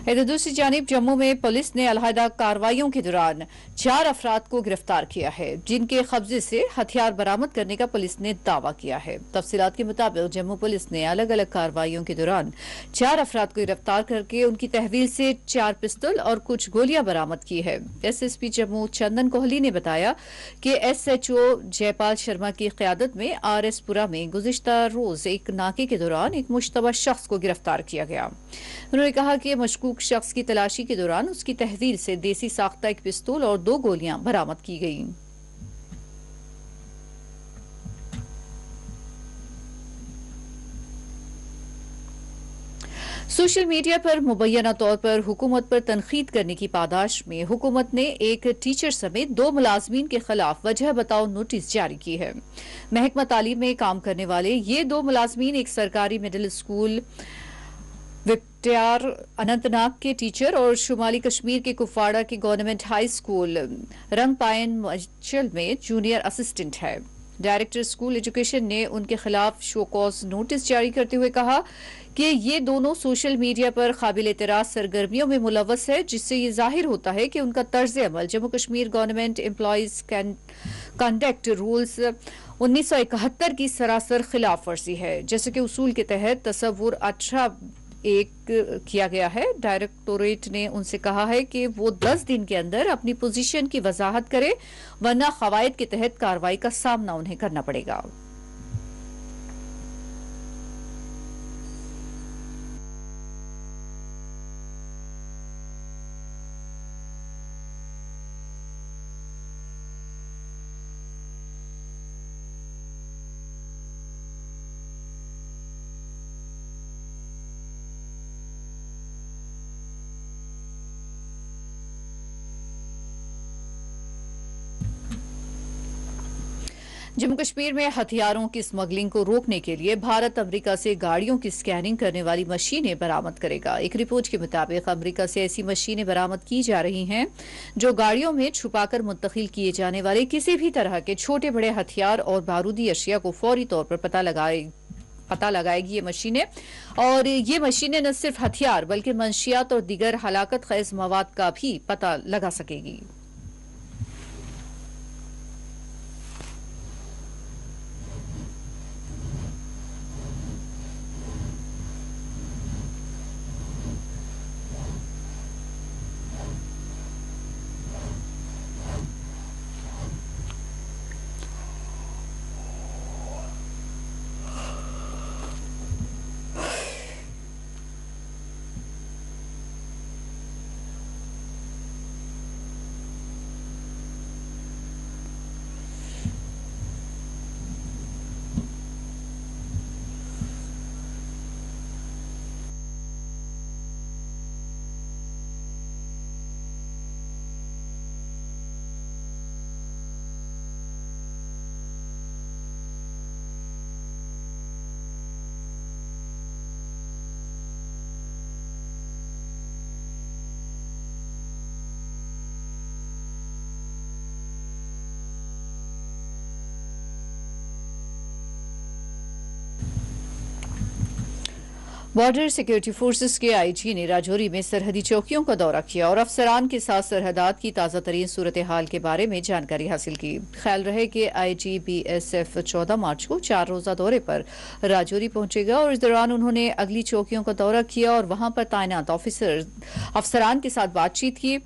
इधर दूसरी जानिब जम्मू में पुलिस ने अलहदा कार्रवाइयों के दौरान 4 अफराद को गिरफ्तार किया है, जिनके कब्जे से हथियार बरामद करने का पुलिस ने दावा किया है। तफसीलात के मुताबिक जम्मू पुलिस ने अलग अलग कार्रवाइयों के दौरान 4 अफराद को गिरफ्तार करके उनकी तहवील से 4 पिस्तौल और कुछ गोलियां बरामद की है। SSP जम्मू चंदन कोहली ने बताया कि SHO जयपाल शर्मा की क़यादत में RS पुरा में गुज़िश्ता रोज एक नाके के दौरान एक मुश्तबा शख्स को गिरफ्तार किया गया। उन्होंने कहा कि मशकूक शख्स की तलाशी के दौरान उसकी तहवील से देसी साख्ता एक पिस्तौल और 2 गोलियां बरामद की गईं। सोशल मीडिया पर मुबैना तौर पर हुकूमत पर तनकीद करने की पादाश में हुकूमत ने एक टीचर समेत 2 मुलाजमीन के खिलाफ वजह बताओ नोटिस जारी की है। महकमा तालीम में काम करने वाले ये 2 मुलाजमीन एक सरकारी मिडिल स्कूल विक्टियार अनंतनाग के टीचर और शुमाली कश्मीर के कुपवाड़ा के गवर्नमेंट हाई स्कूल रंगपायन मचल में जूनियर असिस्टेंट है। डायरेक्टर स्कूल एजुकेशन ने उनके खिलाफ शो कॉज नोटिस जारी करते हुए कहा कि ये दोनों सोशल मीडिया पर काबिल एतराज सरगर्मियों में मुलव्वस है, जिससे ये जाहिर होता है कि उनका तर्ज अमल Jammu Kashmir government employees conduct rules 1971 की सरासर खिलाफ वर्जी है, जैसे कि उसूल के तहत तस्वुर 18(1) किया गया है। डायरेक्टोरेट ने उनसे कहा है कि वो 10 दिन के अंदर अपनी पोजीशन की वजाहत करे, वरना कवायद के तहत कार्रवाई का सामना उन्हें करना पड़ेगा। जम्मू कश्मीर में हथियारों की स्मगलिंग को रोकने के लिए भारत अमेरिका से गाड़ियों की स्कैनिंग करने वाली मशीनें बरामद करेगा। एक रिपोर्ट के मुताबिक अमेरिका से ऐसी मशीनें बरामद की जा रही हैं जो गाड़ियों में छुपाकर मुंतकिल किए जाने वाले किसी भी तरह के छोटे बड़े हथियार और बारूदी अशिया को फौरी तौर पर पता लगाएगी ये मशीनें। और ये मशीनें न सिर्फ हथियार बल्कि मंशियात और दीगर हलाकत खेज मवाद का भी पता लगा सकेगी। बॉर्डर सिक्योरिटी फोर्सेस के IG ने राजौरी में सरहदी चौकियों का दौरा किया और अफसरान के साथ सरहदात की ताज़ा तरीन सूरत हाल के बारे में जानकारी हासिल की। ख्याल रहे कि IGBSF 14 मार्च को 4 रोज़ा दौरे पर राजौरी पहुंचेगा और इस दौरान उन्होंने अगली चौकियों का दौरा किया और वहां पर तैनात अफसरान के साथ बातचीत की।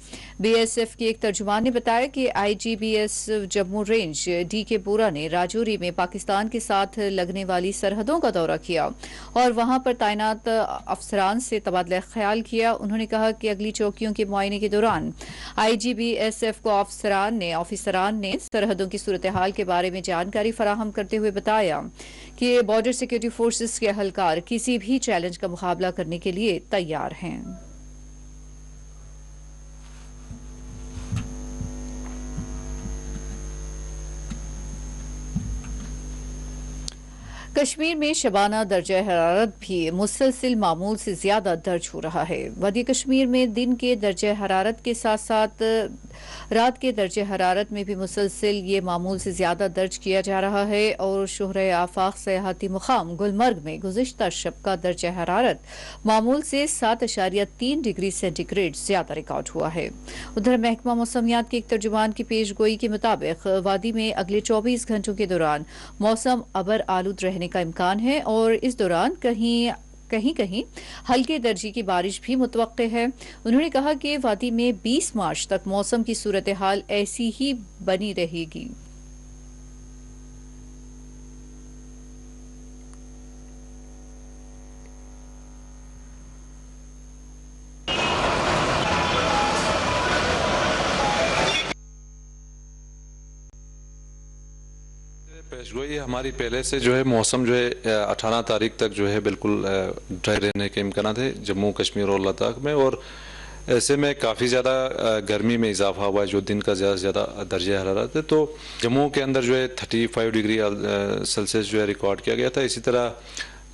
BSF के एक तर्जुमान ने बताया कि IGBS जम्मू रेंज DK बोरा ने राजौरी में पाकिस्तान के साथ लगने वाली सरहदों का दौरा किया और वहां पर तैनात अफसरान से तबादला ख्याल किया। उन्होंने कहा कि अगली चौकियों के मुआयने के दौरान IGBSF को ऑफिसरान ने सरहदों की सूरत हाल के बारे में जानकारी फराहम करते हुए बताया कि बॉर्डर सिक्योरिटी फोर्सेस के अहलकार किसी भी चैलेंज का मुकाबला करने के लिए तैयार हैं। कश्मीर में शबाना दर्जा हरारत भी मुसलसिल मामूल से ज्यादा दर्ज हो रहा है। वादी कश्मीर में दिन के दर्जा हरारत के साथ साथ रात के दर्जे हरारत में भी मुसलसिल ये मामूल से ज्यादा दर्ज किया जा रहा है और शोहरे आफाक सयाहती मुकाम गुलमर्ग में गुज़िश्ता शब का दर्जे हरारत मामूल से 7.3 डिग्री सेंटीग्रेड ज्यादा रिकॉर्ड हुआ है। उधर महकमा मौसमियात के एक तर्जुमान की पेशगोई के मुताबिक वादी में अगले 24 घंटों के दौरान मौसम अबर आलूद रहने का इम्कान है और इस दौरान कहीं कहीं हल्के दर्जे की बारिश भी मुतवक्के है। उन्होंने कहा कि वादी में 20 मार्च तक मौसम की सूरत हाल ऐसी ही बनी रहेगी। पेशगोई हमारी पहले से जो है मौसम जो है 18 तारीख तक जो है बिल्कुल ड्राई रहने के इम्कान थे जम्मू कश्मीर और लद्दाख में, और ऐसे में काफ़ी ज़्यादा गर्मी में इजाफा हुआ है, जो दिन का ज़्यादा से ज़्यादा दर्जा हरारत है। तो जम्मू के अंदर जो है 35 डिग्री सेल्सियस जो है रिकॉर्ड किया गया था। इसी तरह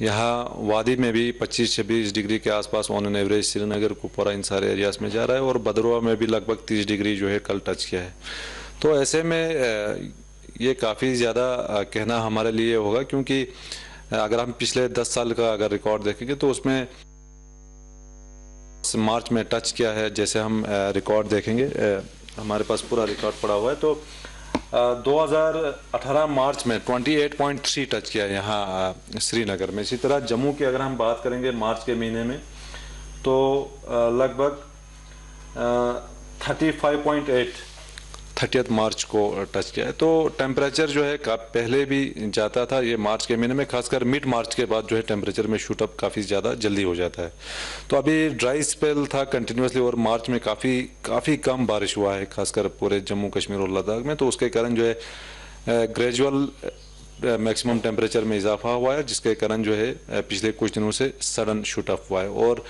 यहाँ वादी में भी 25-26 डिग्री के आसपास on an average Srinagar Kupwara इन सारे एरियाज में जा रहा है, और भदरवा में भी लगभग 30 डिग्री जो है कल टच किया है। तो ऐसे में ये काफ़ी ज़्यादा कहना हमारे लिए होगा, क्योंकि अगर हम पिछले 10 साल का अगर रिकॉर्ड देखेंगे तो उसमें मार्च में टच किया है। जैसे हम रिकॉर्ड देखेंगे, हमारे पास पूरा रिकॉर्ड पड़ा हुआ है, तो 2018 मार्च में 28.3 टच किया है यहाँ श्रीनगर में। इसी तरह जम्मू की अगर हम बात करेंगे मार्च के महीने में, तो लगभग 30 मार्च को टच किया है। तो टेम्परेचर जो है पहले भी जाता था ये मार्च के महीने में, खासकर मिड मार्च के बाद जो है टेम्परेचर में शूट अप काफ़ी ज़्यादा जल्दी हो जाता है। तो अभी ड्राई स्पेल था कंटिन्यूसली, और मार्च में काफ़ी कम बारिश हुआ है, खासकर पूरे जम्मू कश्मीर और लद्दाख में। तो उसके कारण जो है ग्रेजुअल मैक्सिमम टेम्परेचर में इजाफा हुआ है, जिसके कारण जो है पिछले कुछ दिनों से सडन शूट अप हुआ है। और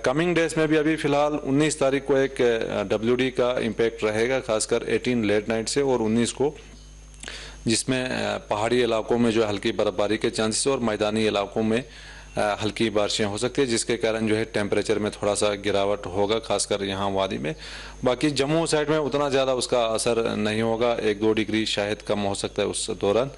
कमिंग डेज में भी अभी फिलहाल 19 तारीख को एक WD का इम्पैक्ट रहेगा, खासकर 18 लेट नाइट से, और 19 को जिसमें पहाड़ी इलाकों में जो हल्की बर्फबारी के चांसेस और मैदानी इलाकों में हल्की बारिशें हो सकती है, जिसके कारण जो है टेम्परेचर में थोड़ा सा गिरावट होगा, खासकर यहाँ वादी में। बाकी जम्मू साइड में उतना ज़्यादा उसका असर नहीं होगा, 1-2 डिग्री शायद कम हो सकता है उस दौरान।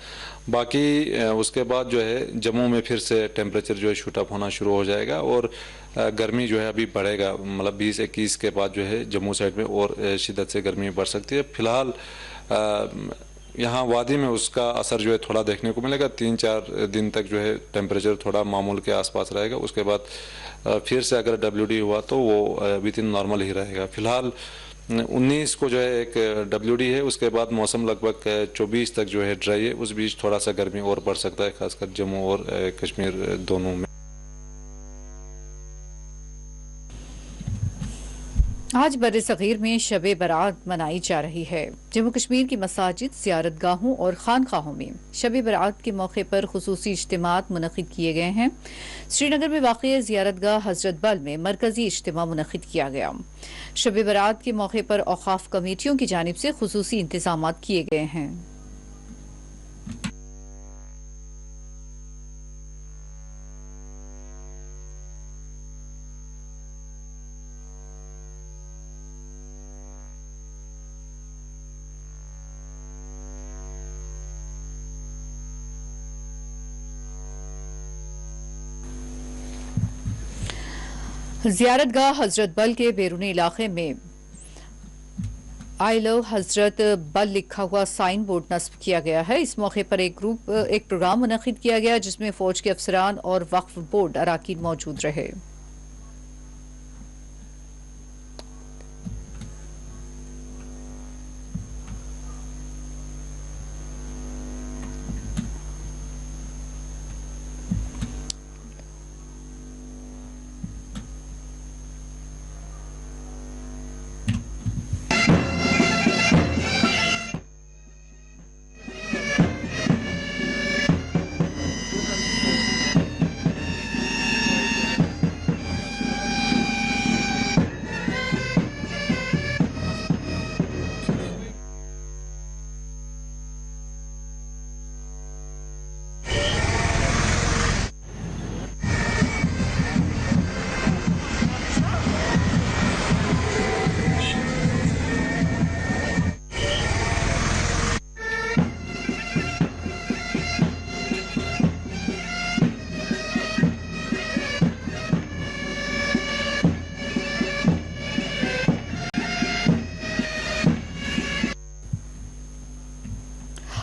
बाकी उसके बाद जो है जम्मू में फिर से टेम्परेचर जो है शूटअप होना शुरू हो जाएगा, और गर्मी जो है अभी बढ़ेगा, मतलब 20-21 के बाद जो है जम्मू साइड में और शिद्दत से गर्मी बढ़ सकती है। फिलहाल यहाँ वादी में उसका असर जो है थोड़ा देखने को मिलेगा। 3-4 दिन तक जो है टेम्परेचर थोड़ा मामूल के आसपास रहेगा। उसके बाद फिर से अगर WD हुआ तो वो विद इन नॉर्मल ही रहेगा। फिलहाल 19 को जो है एक WD है, उसके बाद मौसम लगभग 24 तक जो है ड्राई है। उस बीच थोड़ा सा गर्मी और बढ़ सकता है, खासकर जम्मू और कश्मीर दोनों में। आज बर्र-ए-सग़ीर में शब-ए बरात मनाई जा रही है। जम्मू कश्मीर की मसाजिद, ज़ियारतगाहों और खानकाहों में शब-ए बरात के मौके पर खुसूसी इज्तिमात मुनक़िद किए गए हैं। श्रीनगर में वाक़िअ ज़ियारतगाह हज़रत बल में मरकज़ी इज्तिमा मुनक़िद किया गया। शब-ए बरात के मौके पर औक़ाफ़ कमेटियों की जानिब से खुसूसी इंतज़ामात किए गए हैं। ज़ियारतगाह हज़रत बल के बैरूनी इलाके में आई लव हज़रत बल लिखा हुआ साइन बोर्ड नस्ब किया गया है। इस मौके पर एक प्रोग्राम मुनक़िद किया गया, जिसमें फौज के अफसरान और वक्फ बोर्ड अराकीन मौजूद रहे।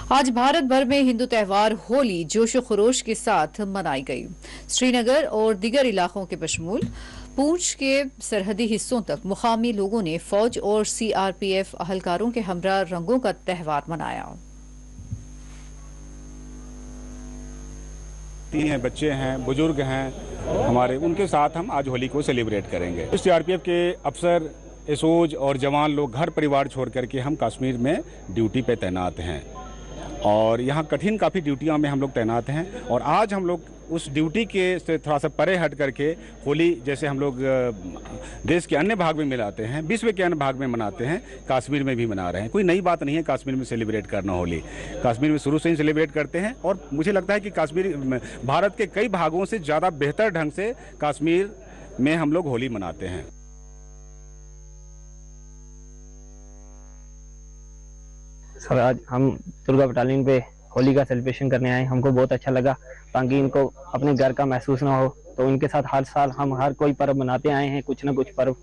आज भारत भर में हिंदू त्योहार होली जोशो खरोश के साथ मनाई गई। श्रीनगर और दीगर इलाकों के बशमूल पूंछ के सरहदी हिस्सों तक मुकामी लोगों ने फौज और सीआरपीएफ अहलकारों के हमरा रंगों का त्योहार मनाया। हैं, बच्चे हैं, बुजुर्ग हैं हमारे, उनके साथ हम आज होली को सेलिब्रेट करेंगे। सीआरपीएफ के अफसर, एसओज और जवान लोग घर परिवार छोड़ करके हम कश्मीर में ड्यूटी पे तैनात हैं और यहाँ कठिन काफ़ी ड्यूटियों में हम लोग तैनात हैं और आज हम लोग उस ड्यूटी के से थोड़ा सा परे हट करके होली जैसे हम लोग देश के अन्य भाग में मनाते हैं, विश्व के अन्य भाग में मनाते हैं, कश्मीर में भी मना रहे हैं। कोई नई बात नहीं है कश्मीर में सेलिब्रेट करना होली। कश्मीर में शुरू से ही सेलिब्रेट करते हैं और मुझे लगता है कि कश्मीर भारत के कई भागों से ज़्यादा बेहतर ढंग से कश्मीर में हम लोग होली मनाते हैं। सर आज हम दुर्गा बटालियन पे होली का सेलिब्रेशन करने आए, हमको बहुत अच्छा लगा ताकि इनको अपने घर का महसूस ना हो। तो इनके साथ हर साल हम हर कोई पर्व मनाते आए हैं, कुछ ना कुछ पर्व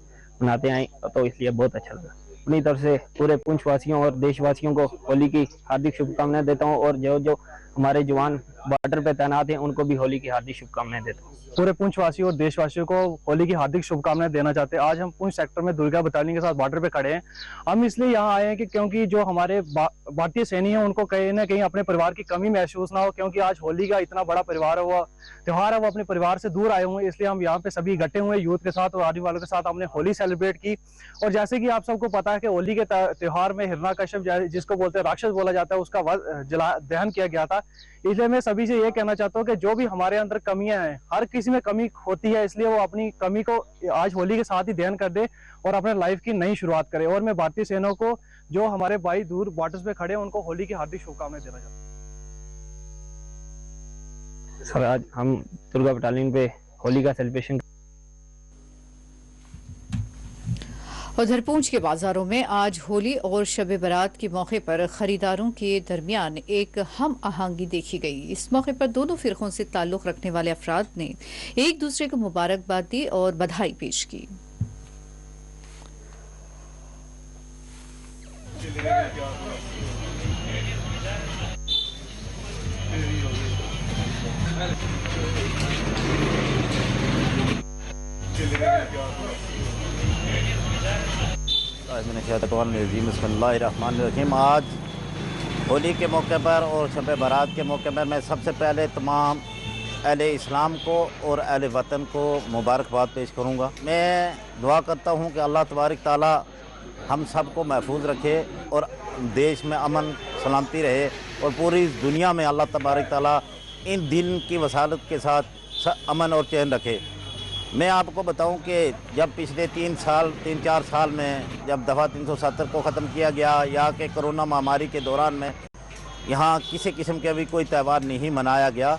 मनाते आए, तो इसलिए बहुत अच्छा लगा। अपनी तरफ से पूरे पुंछ वासियों और देशवासियों को होली की हार्दिक शुभकामनाएं देता हूं और जो जो हमारे जवान बॉर्डर पे तैनात हैं उनको भी होली की हार्दिक शुभकामनाएं देता हूं। पूरे पुंछ वासियों और देशवासियों को होली की हार्दिक शुभकामनाएं देना चाहते हैं। आज हम पुंछ सेक्टर में दुर्गा बटालियन के साथ बॉर्डर पे खड़े हैं। हम इसलिए यहाँ आए हैं कि क्योंकि जो हमारे भारतीय सैनिक हैं उनको कहीं ना कहीं अपने परिवार की कमी महसूस ना हो, क्योंकि आज होली का इतना बड़ा परिवार है, वो त्योहार है, वो अपने परिवार से दूर आए हुए हैं। इसलिए हम यहाँ पे सभी इकट्ठे हुए यूथ के साथ और आर्मी वालों के साथ हमने होली सेलिब्रेट की। और जैसे कि आप सबको पता है कि होली के त्योहार में हिरण्यकश्यप जिसको बोलते हैं राक्षस बोला जाता है, उसका दहन किया गया था। इसलिए मैं सभी से ये कहना चाहता हूँ कि जो भी हमारे अंदर कमियां हैं, हर किसी में कमी होती है, इसलिए वो अपनी कमी को आज होली के साथ ही दहन कर दे और अपने लाइफ की नई शुरुआत करे। और मैं भारतीय सेनाओं को, जो हमारे भाई दूर बॉर्डर्स पे खड़े हैं, उनको होली की हार्दिक शुभकामनाएं देना चाहता हूँ। सर आज हम दुर्गा बटालियन पे होली का सेलिब्रेशन। उधर पूंछ के बाजारों में आज होली और शब बारात के मौके पर खरीदारों के दरमियान एक हम आहंगी देखी गई। इस मौके पर दोनों फिरकों से ताल्लुक रखने वाले अफराद ने एक दूसरे को मुबारकबाद दी और बधाई पेश की। आज होली के मौके पर और शब बारात के मौके पर मैं सबसे पहले तमाम अहले इस्लाम को और अहले वतन को मुबारकबाद पेश करूँगा। मैं दुआ करता हूँ कि अल्लाह तबारक ताला हम सब को महफूज रखे और देश में अमन सलामती रहे और पूरी दुनिया में अल्लाह तबारक ताला इन दिन की वसालत के साथ अमन और चैन रखे। मैं आपको बताऊं कि जब पिछले 3-4 साल में जब दफ़ा 370 को ख़त्म किया गया या कि कोरोना महामारी के दौरान में यहाँ किसी किस्म के भी कोई त्यौहार नहीं मनाया गया।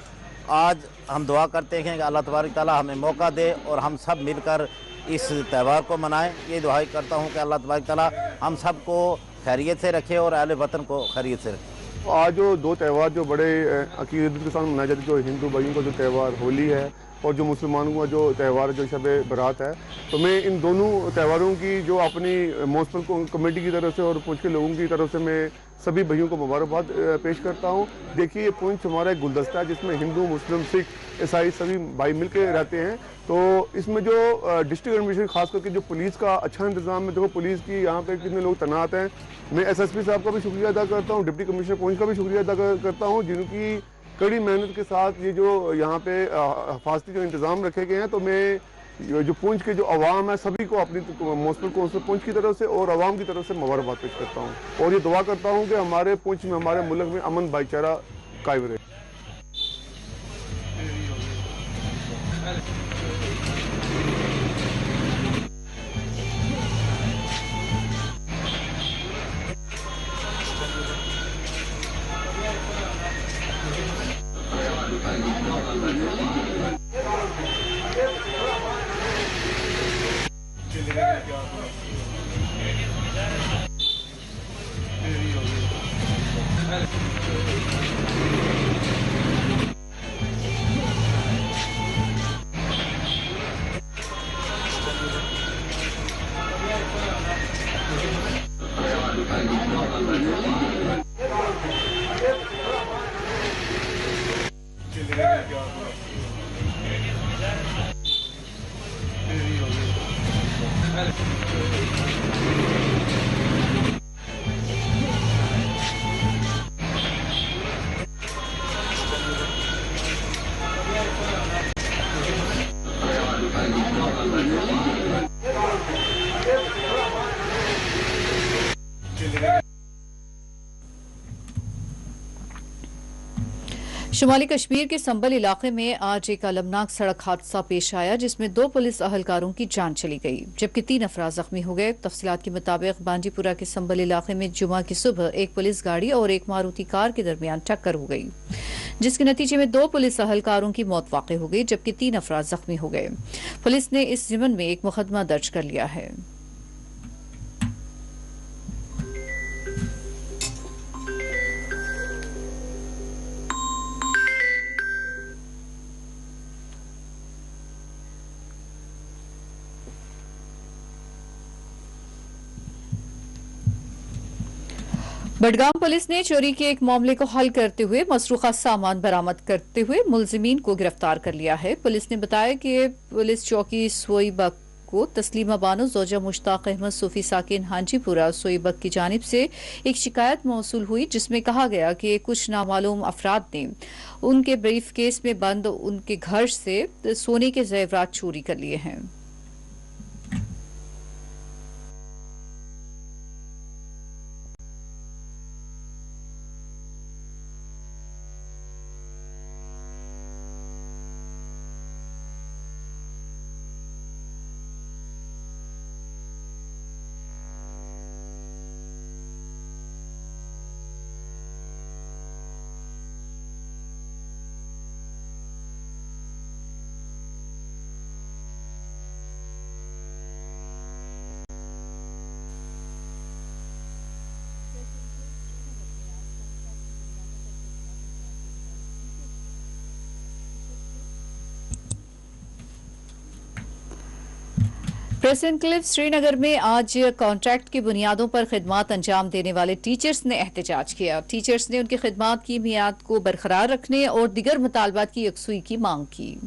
आज हम दुआ करते हैं कि अल्लाह तबारक ताला हमें मौका दे और हम सब मिलकर इस त्यौहार को मनाएं। ये दुआ करता हूँ कि अल्लाह तबारक ताला हम सब को खैरियत से रखे और अहले वतन को खैरियत से रखे। आज जो दो त्यौहार जो बड़े अकीदत के साथ मनाए जाते हैं, जो हिंदू भाइयों का जो त्यौहार होली है और जो मुसलमानों का जो त्यौहार जो शब बारात है, तो मैं इन दोनों त्योहारों की जो अपनी म्यूनसिपल कमेटी की तरफ से और पुंछ के लोगों की तरफ से मैं सभी भाइयों को मुबारकबाद पेश करता हूँ। देखिए ये पुंछ हमारा एक गुलदस्ता है जिसमें हिंदू, मुस्लिम, सिख, ईसाई सभी भाई मिल के रहते हैं। तो इसमें जो डिस्ट्रिक्ट एडमिनिस्ट्रेशन खास करके जो पुलिस का अच्छा इंतजाम है, देखो पुलिस की यहाँ पे कितने लोग तैनात हैं। मैं एसएसपी साहब का भी शुक्रिया अदा करता हूँ, डिप्टी कमिश्नर पुंछ का भी शुक्रिया अदा करता हूँ, जिनकी कड़ी मेहनत के साथ ये जो यहाँ पे हिफाजती जो इंतज़ाम रखे गए हैं। तो मैं जो पुंछ के जो अवाम है सभी को अपनी म्यूनसिपल कौंसिल पुंछ की तरफ से और अवाम की तरफ से मुबारकबाद पेश करता हूँ और ये दुआ करता हूँ कि हमारे पुंछ में, हमारे मुल्क में अमन भाईचारा कायम रहे। शुमाली कश्मीर के संबल इलाके में आज एक अलमनाक सड़क हादसा पेश आया जिसमें 2 पुलिस अहलकारों की जान चली गई जबकि 3 अफराद जख्मी हो गए। तफसीलात के मुताबिक बांडीपुरा के संबल इलाके में जुमा की सुबह एक पुलिस गाड़ी और एक मारुति कार के दरमियान टक्कर हो गई जिसके नतीजे में 2 पुलिस अहलकारों की मौत वाक़ई हो गई जबकि 3 अफराद जख्मी हो गए। पुलिस ने इस ज़िम्न में एक मुकदमा दर्ज कर लिया है। बडगाम पुलिस ने चोरी के एक मामले को हल करते हुए मसरूखा सामान बरामद करते हुए मुलजिमीन को गिरफ्तार कर लिया है। पुलिस ने बताया कि पुलिस चौकी सोईबक को तस्लीमा बानो जोजा मुश्ताक अहमद सूफी साकिन हांजीपुरा सोईबक की जानिब से एक शिकायत मौसूल हुई जिसमें कहा गया कि कुछ नामालूम अफराद ने उनके ब्रीफ केस में बंद उनके घर से सोने के जेवरात चोरी कर लिए हैं। प्रेस एनक्लेव श्रीनगर में आज कॉन्ट्रैक्ट की बुनियादों पर खिदमात अंजाम देने वाले टीचर्स ने एहतजाज किया। टीचर्स ने उनकी खिदमात की मियाद को बरकरार रखने और दीगर मुतालबात की यकसुई की मांग की।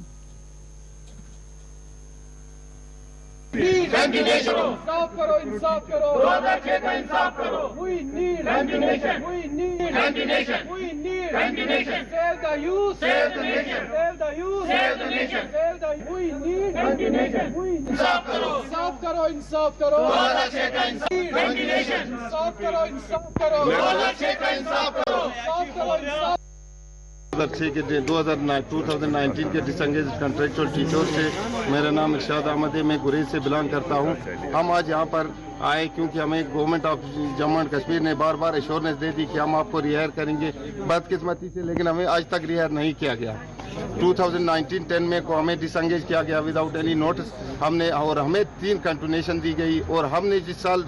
इंसाफ करो, इंसाफ करो, 2006 का इंसाफ करो। We need continuation. We need continuation. We need continuation. Save the youth. Save the nation. Save the youth. Save the nation. Save the. We need continuation. We इंसाफ करो, इंसाफ करो, इंसाफ करो, 2006 का इंसाफ continuation. इंसाफ करो, इंसाफ करो, 2006 का इंसाफ करो, इंसाफ करो, इंसाफ 2019 के डिसंगेज कंट्रेक्चुअल टीचर से मेरा नाम इरशाद अहमद है। मैं गुरेज से बिलोंग करता हूं। हम आज यहां पर आए क्योंकि हमें government of Jammu and Kashmir ने बार बार एश्योरेंस दे दी कि हम आपको रिहायर करेंगे बदकिस्मती से, लेकिन हमें आज तक रिहायर नहीं किया गया। 2019-10 में को हमें डिसंगेज किया गया विदाउट एनी नोटिस हमने, और हमें 3 कंटिन्यूएशन दी गई। और हमने जिस साल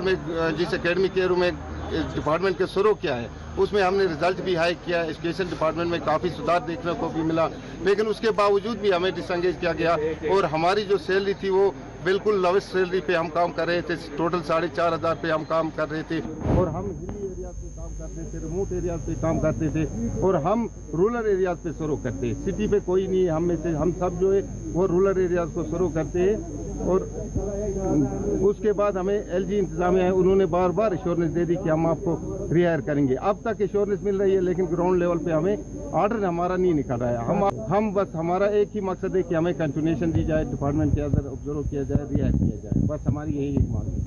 में जिस एकेडमिक ईयर में डिपार्टमेंट के शुरू किया है उसमें हमने रिजल्ट भी हाई किया। एजुकेशन डिपार्टमेंट में काफ़ी सुधार देखने को भी मिला, लेकिन उसके बावजूद भी हमें डिसंगेज किया गया। और हमारी जो सैलरी थी वो बिल्कुल लोवेस्ट सैलरी पे हम काम कर रहे थे। टोटल 4,500 पे हम काम कर रहे थे और हम हिली एरियाज पे काम करते थे, रिमोट एरियाज पे काम करते थे और हम रूरल एरियाज पे शुरू करते हैं। सिटी पे कोई नहीं, हम में से हम सब जो है वो रूरल एरियाज को शुरू करते हैं। और उसके बाद हमें एलजी इंतजामिया है, उन्होंने बार बार एश्योरेंस दे दी कि हम आपको रिहायर करेंगे। अब तक एश्योरेंस मिल रही है लेकिन ग्राउंड लेवल पे हमें ऑर्डर हमारा नहीं निकल रहा है। हम बस हमारा एक ही मकसद है कि हमें कंटिन्यूएशन दी जाए, डिपार्टमेंट के अंदर ऑब्जर्व किया जाए, रिहायर किया जाए, बस हमारी यही एक मांग है।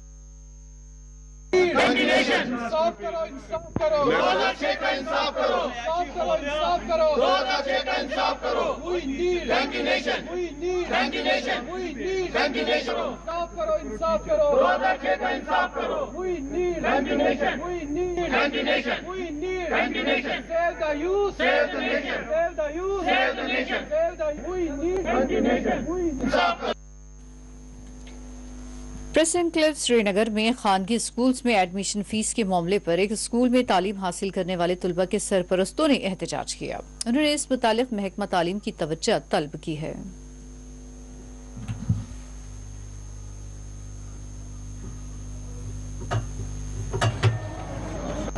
इंसाफ करो, इंसाफ करो, 2006 का इंसाफ करो, इंसाफ करो, इंसाफ करो, 2006 का इंसाफ करो। We need continuation. We need continuation. We need continuation. इंसाफ करो, इंसाफ करो, 2006 का इंसाफ करो। We need continuation. We need continuation. We need continuation. Save the youth. Save the nation. Save the youth. Save the nation. Save the. We need continuation. We इंसाफ करो। Press enclave Srinagar में खानगी schools में admission fees के मामले पर एक school में तालीम हासिल करने वाले तुलबा के सरपरस्तों ने एहतजाज किया। उन्होंने इस मुतालिक महकमा तालीम की तवज्जो तलब की है।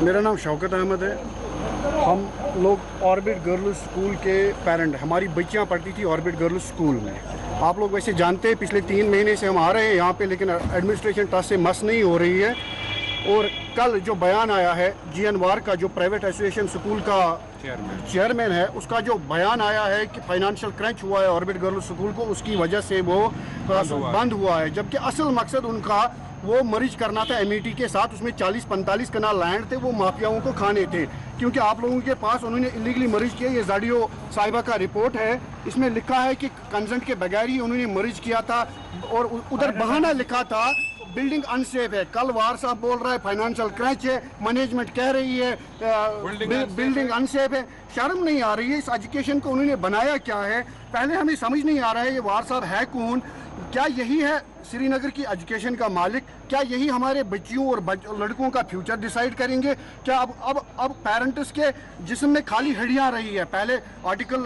मेरा नाम शौकत अहमद है हम लोग ऑर्बिट गर्ल्स स्कूल के पेरेंट, हमारी बच्चियां पढ़ती थी ऑर्बिट गर्ल्स स्कूल में। आप लोग वैसे जानते हैं पिछले 3 महीने से हम आ रहे हैं यहाँ पे, लेकिन एडमिनिस्ट्रेशन ट्रस्ट से मस नहीं हो रही है। और कल जो बयान आया है GNVAR का, जो प्राइवेट एसोसिएशन स्कूल का चेयरमैन है, उसका जो बयान आया है कि फाइनेंशियल क्रंच हुआ है ऑर्बिट गर्ल्स स्कूल को, उसकी वजह से वो बंद हुआ है। जबकि असल मकसद उनका वो मर्ज करना था MET के साथ, उसमें 40-45 कनाल लैंड थे, वो माफियाओं को खाने थे। क्योंकि आप लोगों के पास उन्होंने इलीगली मर्ज किया, ये जाडियो साहिबा का रिपोर्ट है, इसमें लिखा है कि कंसेंट के बगैर ही उन्होंने मर्ज किया था। और उधर बहाना लिखा था बिल्डिंग अनसेफ है। कल वार साहब बोल रहा है फाइनेंशियल क्रंच है, मैनेजमेंट कह रही है बिल्डिंग अनसेफ है। शर्म नहीं आ रही है इस एजुकेशन को उन्होंने बनाया क्या है? पहले हमें समझ नहीं आ रहा है ये वार साहब है कौन? क्या यही है श्रीनगर की एजुकेशन का मालिक? क्या यही हमारे बच्चियों और लड़कों का फ्यूचर डिसाइड करेंगे? क्या अब पेरेंट्स के जिस्म में खाली हड्डियां रही है? पहले आर्टिकल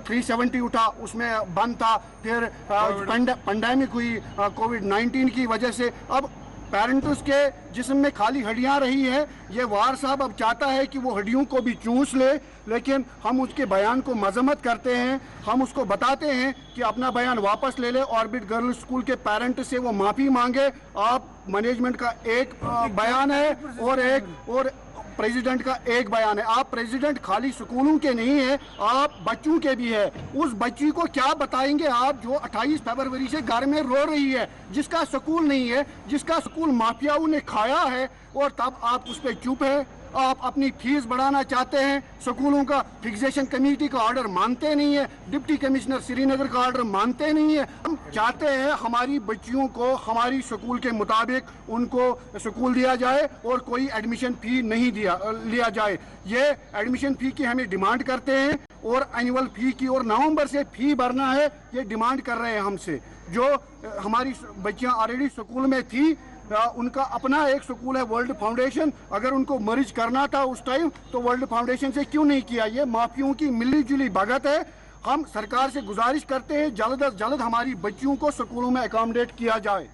370 उठा, उसमें बंद था, फिर पेंडेमिक हुई कोविड-19 की वजह से, अब पेरेंट्स के जिस्म में खाली हड्डियां रही है। ये वार साहब अब चाहता है कि वो हड्डियों को भी चूस ले, लेकिन हम उसके बयान को मजम्मत करते हैं। हम उसको बताते हैं कि अपना बयान वापस ले ले, ऑर्बिट गर्ल्स स्कूल के पेरेंट से वो माफ़ी मांगे। आप मैनेजमेंट का एक बयान है और प्रेसिडेंट का एक बयान है। आप प्रेसिडेंट खाली स्कूलों के नहीं है, आप बच्चों के भी है। उस बच्ची को क्या बताएंगे आप जो 28 फरवरी से घर में रो रही है, जिसका स्कूल नहीं है, जिसका स्कूल माफियाओं ने खाया है, और तब आप उस पर चुप है। आप अपनी फीस बढ़ाना चाहते हैं, स्कूलों का फिक्सेशन कमेटी का ऑर्डर मानते नहीं है, डिप्टी कमिश्नर श्रीनगर का ऑर्डर मानते नहीं है। हम चाहते हैं हमारी बच्चियों को हमारी स्कूल के मुताबिक उनको स्कूल दिया जाए और कोई एडमिशन फी नहीं लिया जाए। ये एडमिशन फी की हमें डिमांड करते हैं और एनुअल फी की, और नवंबर से फी भरना है, ये डिमांड कर रहे हैं हमसे। जो हमारी बच्चियाँ ऑलरेडी स्कूल में थी, उनका अपना एक स्कूल है वर्ल्ड फाउंडेशन, अगर उनको मर्ज करना था उस टाइम तो वर्ल्ड फाउंडेशन से क्यों नहीं किया? ये माफियों की मिली जुली भगत है। हम सरकार से गुजारिश करते हैं जल्द अज जल्द हमारी बच्चियों को स्कूलों में अकोमोडेट किया जाए।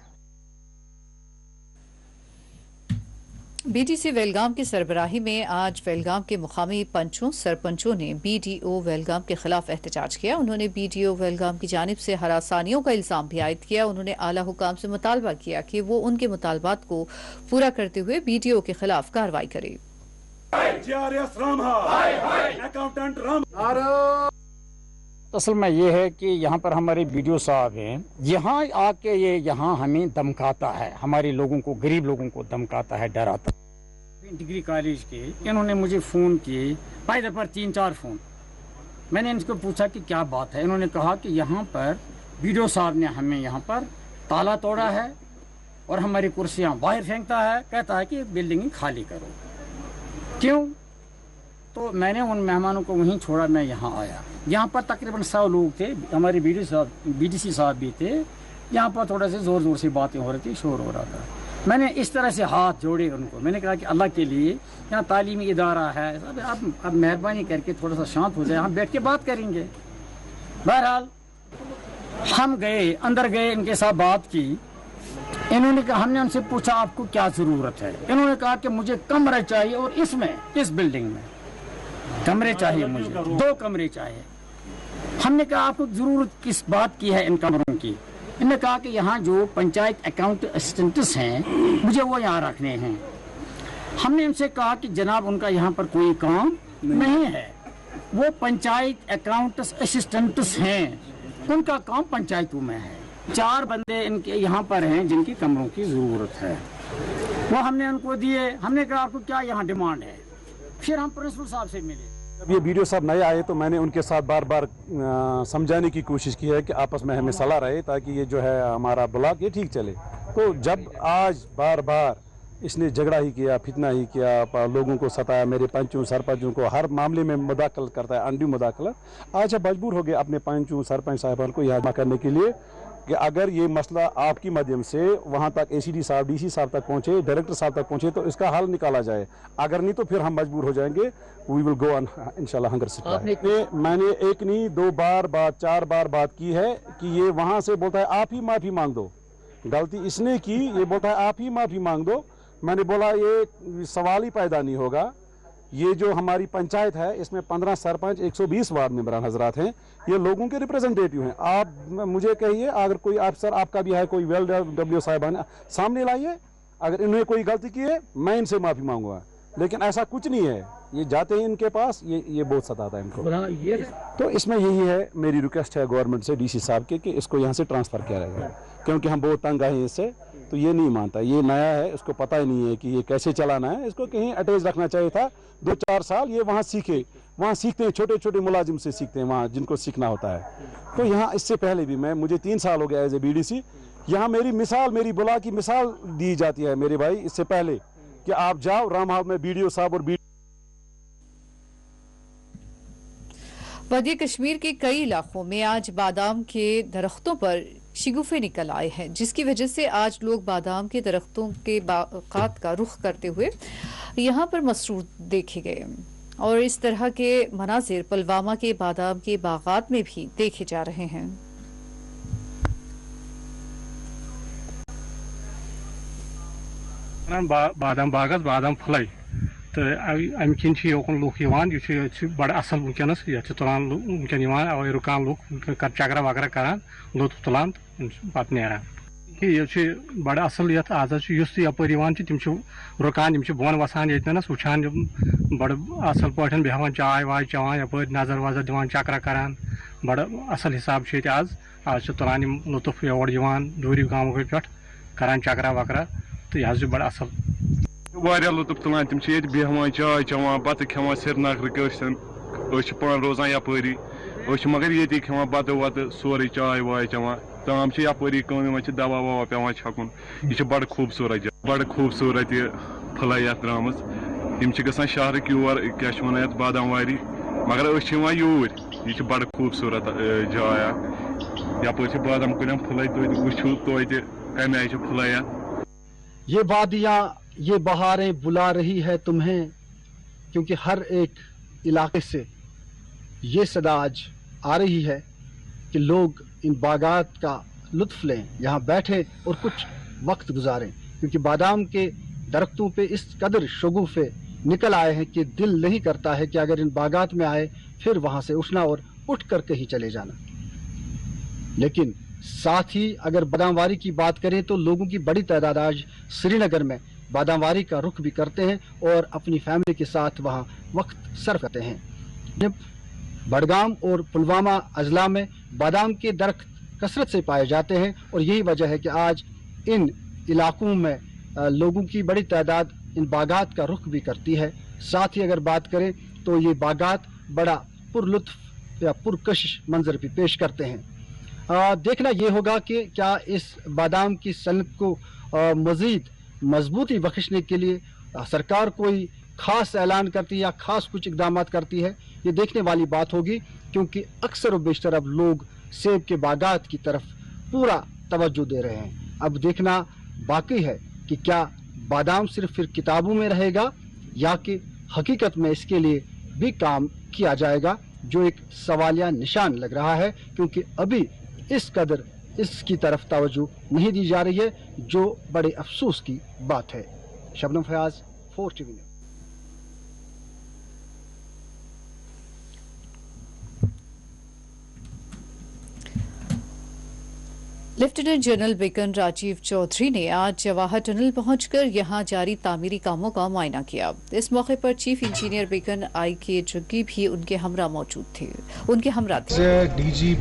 BDC वेलगाम की सरबराही में आज वेलगाम के मुकामी पंचों सरपंचों ने BDO वेलगाम के खिलाफ एहतजाज किया। उन्होंने BDO वेलगाम की जानिब से हरासानियों का इल्जाम भी आयद किया। उन्होंने आला हुकाम से मुतालबा किया कि वो उनके मुतालबात को पूरा करते हुए BDO के खिलाफ कार्रवाई करे। असल में ये है कि यहाँ पर हमारे BDO साहब हैं, यहाँ आके ये यहाँ हमें धमकाता है, हमारे लोगों को, गरीब लोगों को धमकाता है, डराता है। डिग्री कॉलेज के इन्होंने मुझे फ़ोन किए, पायदर पर 3-4 फ़ोन। मैंने इनको पूछा कि क्या बात है। इन्होंने कहा कि यहाँ पर BDO साहब ने हमें यहाँ पर ताला तोड़ा है और हमारी कुर्सियाँ बाहर फेंकता है, कहता है कि बिल्डिंग खाली करो। क्यों? तो मैंने उन मेहमानों को वहीं छोड़ा, मैं यहाँ आया। यहाँ पर तकरीबन 100 लोग थे, हमारे BDC साहब भी थे। यहाँ पर थोड़ा से ज़ोर से बातें हो रही थी, शोर हो रहा था। मैंने इस तरह से हाथ जोड़े उनको, मैंने कहा कि अल्लाह के लिए यहाँ तालीमी इदारा है, अब मेहरबानी करके थोड़ा सा शांत हो जाए, हम बैठ के बात करेंगे। बहरहाल हम गए, अंदर गए, इनके साथ बात की। इन्होंने कहा, हमने उनसे पूछा आपको क्या ज़रूरत है। इन्होंने कहा कि मुझे कमरा चाहिए और इसमें, इस बिल्डिंग में कमरे चाहिए, मुझे 2 कमरे चाहिए। हमने कहा आपको ज़रूरत किस बात की है इन कमरों की? इन्होंने कहा कि यहाँ जो पंचायत अकाउंट असिस्टेंट्स हैं, मुझे वो यहाँ रखने हैं। हमने इनसे कहा कि जनाब उनका यहाँ पर कोई काम नहीं है, वो पंचायत अकाउंट असिस्टेंट्स हैं, उनका काम पंचायतों में है। 4 बंदे इनके यहाँ पर हैं जिनकी कमरों की ज़रूरत है, वो हमने उनको दिए। हमने कहा आपको क्या यहाँ डिमांड है? फिर हम प्रिंसिपल साहब से मिले। जब ये BDO साहब नए आए तो मैंने उनके साथ बार बार समझाने की कोशिश की है कि आपस में हमें सलाह रहे, ताकि ये जो है हमारा ब्लॉक ये ठीक चले। तो जब आज बार बार इसने झगड़ा ही किया, फितना ही किया, लोगों को सताया, मेरे पंचों सरपंचों को हर मामले में मुदाखलत करता है, अनड्यू मुदाखलत। आज हम मजबूर हो गए अपने पंचों सरपंच साहिबान को यहाँ करने के लिए कि अगर ये मसला आपकी माध्यम से वहाँ तक ACD साहब, DC साहब तक पहुँचे, डायरेक्टर साहब तक पहुँचे, तो इसका हल निकाला जाए। अगर नहीं तो फिर हम मजबूर हो जाएंगे। वी विल गो ऑन इंशाल्लाह हंगर स्ट्राइक। मैंने 1 नहीं 2 बार 4 बार बात की है कि ये वहाँ से बोलता है आप ही माफ़ी मांग दो, गलती इसने की, ये बोलता है आप ही माफ़ी मांग दो। मैंने बोला ये सवाल ही पैदा नहीं होगा, ये जो हमारी पंचायत है इसमें 15 सरपंच 120 वार्ड मेंबरान हजरात हैं, ये लोगों के रिप्रेजेंटेटिव हैं। आप मुझे कहिए, अगर कोई अफसर आपका भी है, कोई WLW साहिबान सामने लाइए, अगर इन्होंने कोई गलती की है मैं इनसे माफ़ी मांगूंगा, लेकिन ऐसा कुछ नहीं है। ये जाते हैं इनके पास, ये बहुत सताता है इनको। तो इसमें यही है, मेरी रिक्वेस्ट है गवर्नमेंट से, DC साहब के, कि इसको यहाँ से ट्रांसफ़र किया जाएगा, क्योंकि हम बहुत तंग आए हैं इससे। तो ये नहीं मानता, ये नया है, इसको पता ही नहीं है कि ये कैसे चलाना है। इसको कहीं अटैच रखना चाहिए था, 2-4 साल ये वहाँ सीखे, वहाँ सीखते हैं, छोटे छोटे मुलाजिम से सीखते हैं वहाँ, जिनको सीखना होता है। तो यहाँ इससे पहले भी मुझे 3 साल हो गया एज ए BDC, यहाँ मेरी बुला की मिसाल दी जाती है मेरे भाई, इससे पहले कि आप जाओ राम हाउस में BDO साहब और वादी कश्मीर के कई इलाकों में आज बादाम के दरख्तों पर शिगुफे निकल आए हैं, जिसकी वजह से आज लोग बादाम के दरख्तों के बागात का रुख करते हुए यहाँ पर मसरूफ देखे गए। और इस तरह के मनाजिर पुलवामा के बादाम के बागात में भी देखे जा रहे हैं। बादाम बागस बादाम फल तो अम किन योकन लूख बड़ असल वनकस ये तुलान वनकन रुकान लूख चक्रा वगैरह करान लुत्फ तुलान पे नान ये बड़ असल ये आज यपर तम रुकान बोन वसान यतनस वुचान बड़ असल पे बेहान चाय वाय चवान यपर नजर वजर दिवान चक्रा करान बड़ असल हिसाब आज तुलान लुत्फ योर दूरी गाँव पे करान चक्रा वगैरह तो यह बड़ असल वारिया लुत्फ तुलान तम बेहान चाय चवान बत खेवान श्रीनगर पान रोजान यपरी मगर ये खेवान बत वत सोरे चाय वाय चवान तमाम यपरी दवा ववा पे छकुन यह बड़ खूबसूरत फल ये द्राम गसान शहर योर क्या वन बादाम वारी मगर यूर यह बड़ खूबसूरत जाय यपर बादाम कुन फल वो तो कम आय फल ये वादियाँ ये बहारें बुला रही है तुम्हें, क्योंकि हर एक इलाके से ये सदा आज आ रही है कि लोग इन बागात का लुत्फ लें, यहाँ बैठें और कुछ वक्त गुजारें, क्योंकि बादाम के दरख्तों पे इस कदर शगुफ़े निकल आए हैं कि दिल नहीं करता है कि अगर इन बागात में आए फिर वहाँ से उठना और उठ कर कहीं चले जाना। लेकिन साथ ही अगर बादामवारी की बात करें तो लोगों की बड़ी तादाद आज श्रीनगर में बादामवारी का रुख भी करते हैं और अपनी फैमिली के साथ वहाँ वक्त सर्व करते हैं। बडगाम और पुलवामा अजला में बादाम के दरख्त कसरत से पाए जाते हैं और यही वजह है कि आज इन इलाकों में लोगों की बड़ी तादाद इन बागात का रुख भी करती है। साथ ही अगर बात करें तो ये बागात बड़ा पुरलुत्फ या पुरकश मंजर भी पेश करते हैं। देखना ये होगा कि क्या इस बादाम की सनत को मज़ीद मजबूती बख्शने के लिए सरकार कोई ख़ास ऐलान करती है या ख़ास कुछ इकदाम करती है, ये देखने वाली बात होगी, क्योंकि अक्सर व बेशतर अब लोग सेब के बागात की तरफ पूरा तवज्जो दे रहे हैं। अब देखना बाकी है कि क्या बादाम सिर्फ फिर किताबों में रहेगा या कि हकीकत में इसके लिए भी काम किया जाएगा, जो एक सवालिया निशान लग रहा है, क्योंकि अभी इस कदर इसकी तरफ तवज्जो नहीं दी जा रही है, जो बड़े अफसोस की बात है। Shabnam Fayaz, 4TV। Lieutenant general बिकन राजीव चौधरी ने आज जवाहर टनल पहुंचकर यहां जारी तामीरी कामों का मुआयना किया। इस मौके पर चीफ इंजीनियर बिकन IK जग्गी भी उनके हमरा मौजूद थे। DG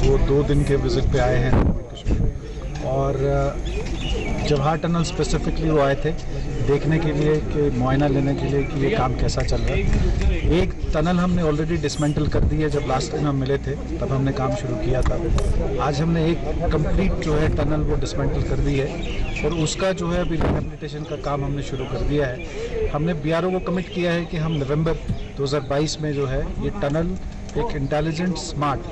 वो 2 दिन के विजिट पे आए हैं और जवाहर टनल स्पेसिफिकली वो आए थे देखने के लिए कि मुआयना लेने के लिए कि ये काम कैसा चल रहा है। एक टनल हमने ऑलरेडी डिसमेंटल कर दी है, जब लास्ट टाइम हम मिले थे तब हमने काम शुरू किया था। आज हमने एक कंप्लीट जो है टनल वो डिसमेंटल कर दी है और उसका जो है अभी रिहेबिलिटेशन का काम हमने शुरू कर दिया है। हमने BRO को कमिट किया है कि हम नवंबर 2022 में जो है ये टनल एक इंटेलिजेंट, स्मार्ट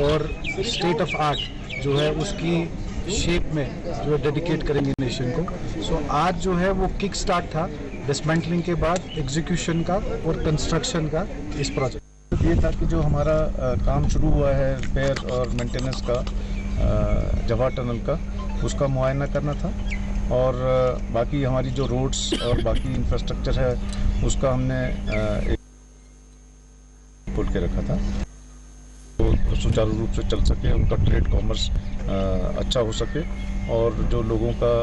और स्टेट ऑफ आर्ट जो है उसकी शेप में जो है डेडिकेट करेंगे नेशन को। सो आज जो है वो किक स्टार्ट था डिसमेंटलिंग के बाद एग्जीक्यूशन का और कंस्ट्रक्शन का इस प्रोजेक्ट। ये था कि जो हमारा काम शुरू हुआ है रिपेयर और मेंटेनेंस का जवाहर टनल का, उसका मुआयना करना था और बाकी हमारी जो रोड्स और बाकी इंफ्रास्ट्रक्चर है उसका हमने एक खोल के रखा था तो सुचारू रूप से चल सके, उनका ट्रेड कॉमर्स अच्छा हो सके और जो लोगों का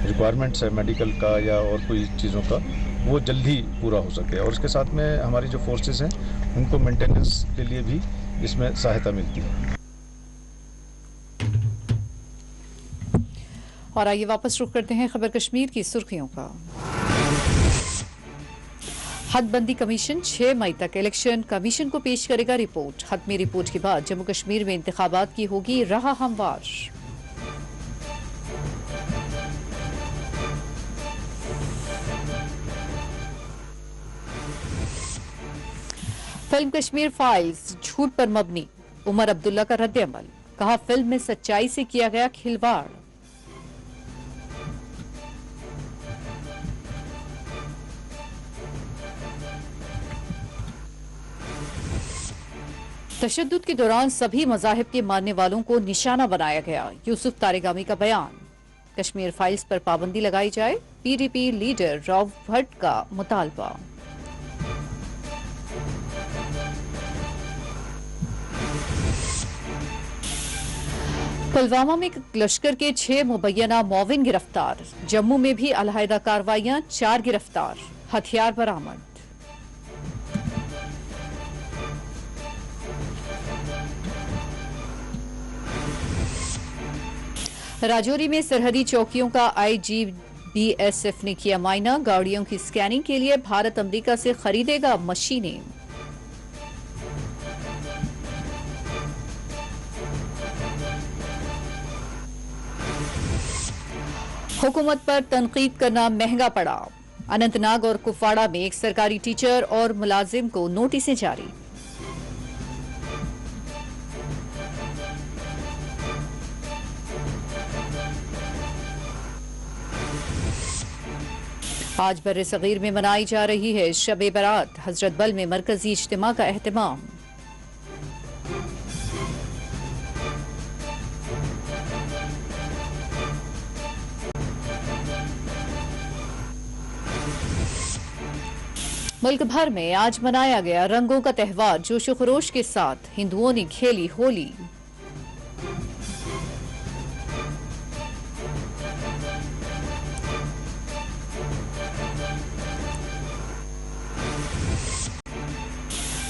रिक्वायरमेंट्स है मेडिकल का या और कोई चीज़ों का वो जल्दी पूरा हो सके और इसके साथ में हमारी जो फोर्सेस हैं उनको मेंटेनेंस के लिए भी इसमें सहायता मिलती है। और आइए वापस रुख करते हैं खबर कश्मीर की सुर्खियों का। हदबंदी कमीशन 6 मई तक इलेक्शन कमीशन को पेश करेगा रिपोर्ट। हतमी रिपोर्ट के बाद जम्मू कश्मीर में इंतखाबात की होगी राह हमवार। फिल्म कश्मीर फाइल्स झूठ पर मबनी, उमर अब्दुल्ला का रद्द अमल। कहा फिल्म में सच्चाई से किया गया खिलवाड़। तशद्दुद के दौरान सभी मज़ाहिब के मानने वालों को निशाना बनाया गया, यूसुफ तारेगामी का बयान। कश्मीर फाइल्स पर पाबंदी लगाई जाए, पीडीपी लीडर राव भट्ट का मुतालबा। पुलवामा में लश्कर के 6 मुबैना मोविन गिरफ्तार। जम्मू में भी अलहदा कार्रवाइयां, 4 गिरफ्तार, हथियार बरामद। राजौरी में सरहदी चौकियों का IGBSF ने किया मायना। गाड़ियों की स्कैनिंग के लिए भारत अमेरिका से खरीदेगा मशीनें। हुकूमत पर तनकीद करना महंगा पड़ा। अनंतनाग और कुपवाड़ा में एक सरकारी टीचर और मुलाजिम को नोटिसें जारी। आज बर्रे सगीर में मनाई जा रही है शब-ए बारात। हजरत बल में मरकजी इज्तिमा का एहतमाम। मुल्क भर में आज मनाया गया रंगों का त्यौहार। जोशो खरोश के साथ हिंदुओं ने खेली होली।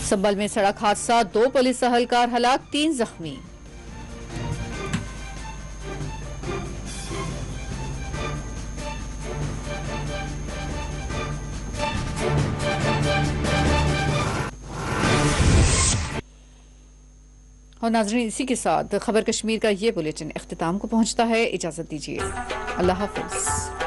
संभल में सड़क हादसा, 2 पुलिस अहलकार हलाक, 3 जख्मी। और नाज़रीन, इसी के साथ खबर कश्मीर का ये बुलेटिन इख्तिताम को पहुंचता है। इजाजत दीजिए, अल्लाह हाफिज।